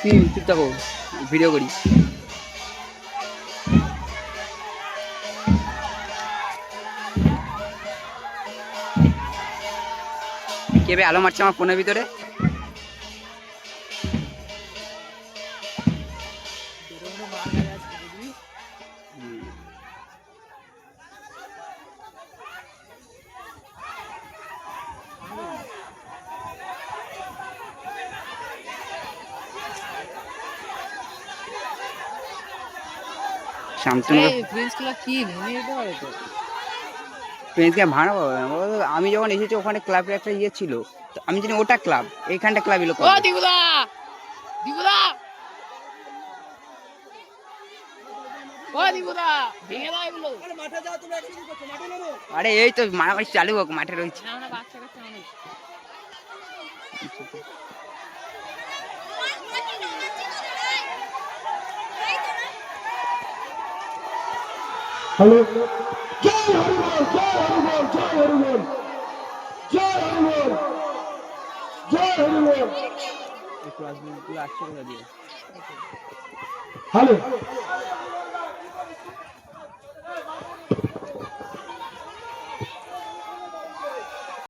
কি চুপ থাকো, ভিডিও করি। কে বে আলো মারছে আমার ফোনের ভিতরে? শান্তনু ফ্রেন্ডসকে ভাড়াবো। আমি যখন এসেছি ওখানে ক্লাবের একটা ইয়ে ছিল, তো আমি জানি ওটা ক্লাব, এইখানটা ক্লাব এলো। আরে এই তো মারামারি চালু হোক, মাঠে রয়েছে। হ্যালো, জয় হরিবল, জয় হরিবল, জয় হরিবল, জয় হরিবল, জয় হরিবল। আসছে কোথা দিয়ে? হ্যালো,